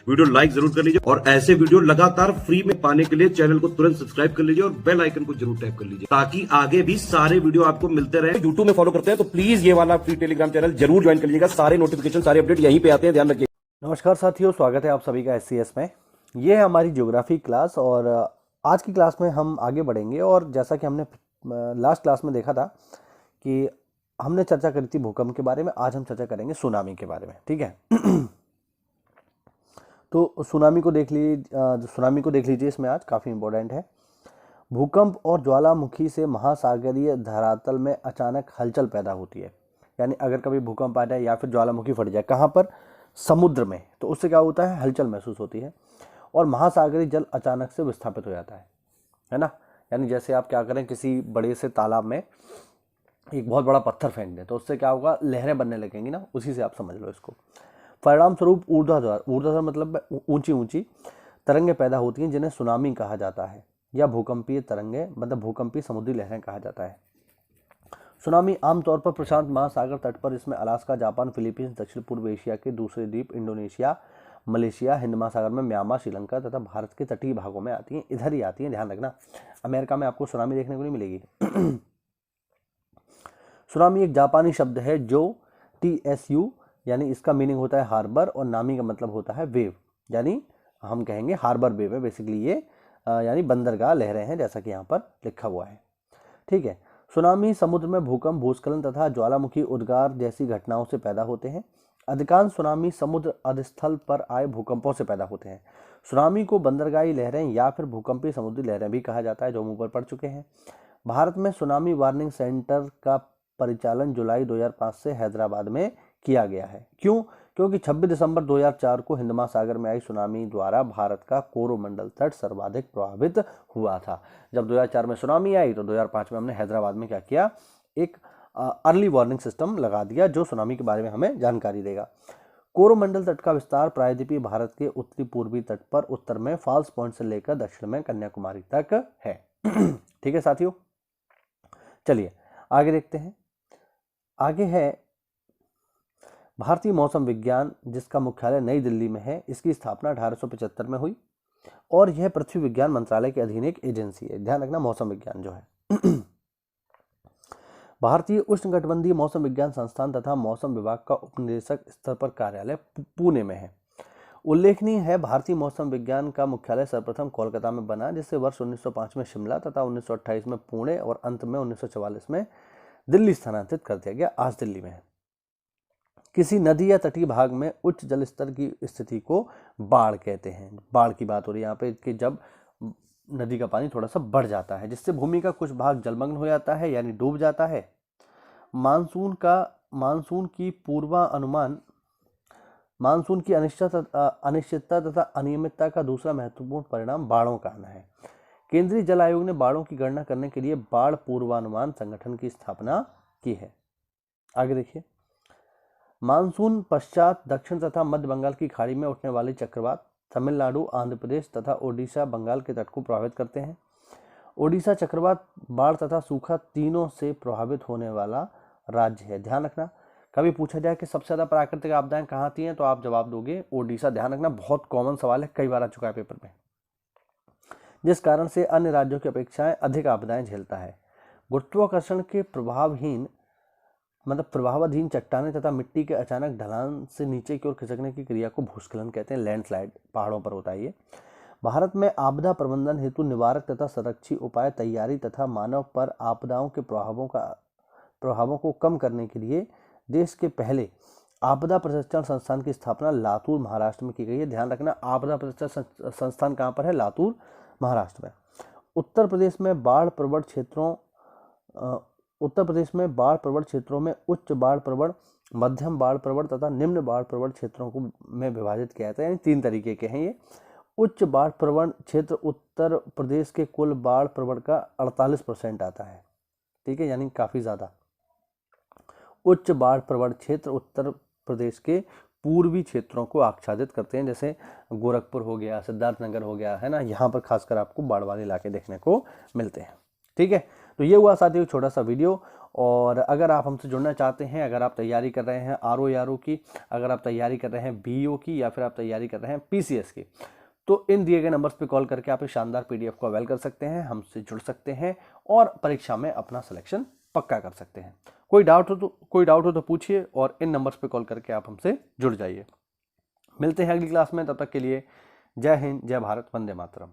Video like जरूर कर लीजिए और ऐसे वीडियो लगातार फ्री में पाने के लिए चैनल को तुरंत सब्सक्राइब कर लीजिए और बेल आइकन को जरूर टैप कर लीजिए ताकि आगे भी सारे वीडियो आपको मिलते रहे। यूट्यूब में फॉलो करते हैं तो प्लीज ये वाला फ्री टेलीग्राम चैनल जरूर ज्वाइन कर लीजिएगा। सारे नोटिफिकेशन सारे अपडेट यहीं पे आते हैं, ध्यान रखिए। नमस्कार साथियों, स्वागत है आप सभी का एससीएस में। ये है हमारी ज्योग्राफी क्लास और आज की क्लास में हम आगे बढ़ेंगे। और जैसा कि हमने लास्ट क्लास में देखा था कि हमने चर्चा करी थी भूकंप के बारे में, आज हम चर्चा करेंगे सुनामी के बारे में। ठीक है तो सुनामी को देख लीजिए, इसमें आज काफ़ी इंपॉर्टेंट है। भूकंप और ज्वालामुखी से महासागरीय धरातल में अचानक हलचल पैदा होती है। यानी अगर कभी भूकंप आ जाए या फिर ज्वालामुखी फट जाए, कहाँ पर? समुद्र में, तो उससे क्या होता है? हलचल महसूस होती है और महासागरीय जल अचानक से विस्थापित हो जाता है ना। यानी जैसे आप क्या करें, किसी बड़े से तालाब में एक बहुत बड़ा पत्थर फेंक दें तो उससे क्या होगा? लहरें बनने लगेंगी ना, उसी से आप समझ लो इसको। परिणाम स्वरूप ऊर्ध्वाधर मतलब ऊंची ऊंची तरंगें पैदा होती हैं जिन्हें सुनामी कहा जाता है, या भूकंपीय तरंगें मतलब भूकंपीय समुद्री लहरें कहा जाता है। सुनामी आमतौर पर प्रशांत महासागर तट पर, इसमें अलास्का, जापान, फिलीपींस, दक्षिण पूर्व एशिया के दूसरे द्वीप, इंडोनेशिया, मलेशिया, हिंद महासागर में म्यांमार, श्रीलंका तथा भारत के तटीय भागों में आती हैं। इधर ही आती हैं, ध्यान रखना। अमेरिका में आपको सुनामी देखने को नहीं मिलेगी। सुनामी एक जापानी शब्द है जो TSU यानी इसका मीनिंग होता है हार्बर और नामी का मतलब होता है वेव, यानी हम कहेंगे हार्बर वेव है बेसिकली ये, यानी बंदरगाह लहरें हैं, जैसा कि यहाँ पर लिखा हुआ है। ठीक है। सुनामी समुद्र में भूकंप, भूस्खलन तथा ज्वालामुखी उद्गार जैसी घटनाओं से पैदा होते हैं। अधिकांश सुनामी समुद्र अधस्थल पर आए भूकंपों से पैदा होते हैं। सुनामी को बंदरगाही लहरें या फिर भूकंपीय समुद्री लहरें भी कहा जाता है, जो हम ऊपर पढ़ चुके हैं। भारत में सुनामी वार्निंग सेंटर का परिचालन जुलाई 2005 से हैदराबाद में किया गया है। क्यों? क्योंकि 26 दिसंबर 2004 को हिंद महासागर में आई सुनामी द्वारा भारत का कोरोमंडल तट सर्वाधिक प्रभावित हुआ था। जब 2004 में सुनामी आई तो 2005 में हमने हैदराबाद में क्या किया? एक अर्ली वार्निंग सिस्टम लगा दिया जो सुनामी के बारे में हमें जानकारी देगा। कोरोमंडल तट का विस्तार प्रायद्वीपीय भारत के उत्तरी पूर्वी तट पर उत्तर में फॉल्स पॉइंट से लेकर दक्षिण में कन्याकुमारी तक है। ठीक है साथियों, चलिए आगे देखते हैं। आगे है भारतीय मौसम विज्ञान, जिसका मुख्यालय नई दिल्ली में है। इसकी स्थापना 1875 में हुई और यह पृथ्वी विज्ञान मंत्रालय के अधीन एक एजेंसी है। ध्यान रखना, मौसम विज्ञान जो है। भारतीय उष्णकटिबंधीय मौसम विज्ञान संस्थान तथा मौसम विभाग का उपनिदेशक स्तर पर कार्यालय पुणे में है। उल्लेखनीय है, भारतीय मौसम विज्ञान का मुख्यालय सर्वप्रथम कोलकाता में बना, जिसे वर्ष 1905 में शिमला तथा 1928 में पुणे और अंत में 1944 में दिल्ली स्थानांतरित कर दिया गया। आज दिल्ली में है। किसी नदी या तटीय भाग में उच्च जल स्तर की स्थिति को बाढ़ कहते हैं। बाढ़ की बात हो रही है यहाँ पे कि जब नदी का पानी थोड़ा सा बढ़ जाता है, जिससे भूमि का कुछ भाग जलमग्न हो जाता है यानी डूब जाता है। मानसून की अनिश्चितता तथा अनियमितता का दूसरा महत्वपूर्ण परिणाम बाढ़ों का आना है। केंद्रीय जल आयोग ने बाढ़ों की गणना करने के लिए बाढ़ पूर्वानुमान संगठन की स्थापना की है। आगे देखिए। मानसून पश्चात दक्षिण तथा मध्य बंगाल की खाड़ी में उठने वाले चक्रवात तमिलनाडु, आंध्र प्रदेश तथा ओडिशा, बंगाल के तट को प्रभावित करते हैं। ओडिशा चक्रवात, बाढ़ तथा सूखा तीनों से प्रभावित होने वाला राज्य है। ध्यान रखना, कभी पूछा जाए कि सबसे ज्यादा प्राकृतिक आपदाएं कहाँ आती हैं तो आप जवाब दोगे ओडिशा। ध्यान रखना, बहुत कॉमन सवाल है, कई बार आ चुका है पेपर में, जिस कारण से अन्य राज्यों की अपेक्षाएं अधिक आपदाएं झेलता है। गुरुत्वाकर्षण के प्रभावाधीन चट्टानें तथा मिट्टी के अचानक ढलान से नीचे की ओर खिसकने की क्रिया को भूस्खलन कहते हैं। लैंडस्लाइड पहाड़ों पर होता है ये। भारत में आपदा प्रबंधन हेतु निवारक तथा संरक्षी उपाय तैयारी तथा मानव पर आपदाओं के प्रभावों को कम करने के लिए देश के पहले आपदा प्रशिक्षण संस्थान की स्थापना लातूर, महाराष्ट्र में की गई है। ध्यान रखना, आपदा प्रशिक्षण संस्थान कहाँ पर है? लातूर, महाराष्ट्र में। उत्तर प्रदेश में बाढ़ प्रवण क्षेत्रों में उच्च बाढ़ प्रवण, मध्यम बाढ़ प्रवण तथा निम्न बाढ़ प्रवण क्षेत्रों को में विभाजित किया जाता है। यानी 3 तरीके के हैं ये। उच्च बाढ़ प्रवण क्षेत्र उत्तर प्रदेश के कुल बाढ़ प्रवण का 48% आता है। ठीक है, यानी काफी ज्यादा। उच्च बाढ़ प्रवण क्षेत्र उत्तर प्रदेश के पूर्वी क्षेत्रों को आच्छादित करते हैं, जैसे गोरखपुर हो गया, सिद्धार्थनगर हो गया, है ना। यहाँ पर खासकर आपको बाढ़ वाले इलाके देखने को मिलते हैं। ठीक है, तो ये हुआ साथियों छोटा सा वीडियो। और अगर आप हमसे जुड़ना चाहते हैं, अगर आप तैयारी कर रहे हैं RO की, अगर आप तैयारी कर रहे हैं BO की, या फिर आप तैयारी कर रहे हैं PCS की, तो इन दिए गए नंबर्स पे कॉल करके आप इस शानदार PDF को अवेल कर सकते हैं, हमसे जुड़ सकते हैं और परीक्षा में अपना सिलेक्शन पक्का कर सकते हैं। कोई डाउट हो तो पूछिए और इन नंबर्स पे कॉल करके आप हमसे जुड़ जाइए। मिलते हैं अगली क्लास में, तब तक के लिए जय हिंद, जय भारत, वंदे मातरम।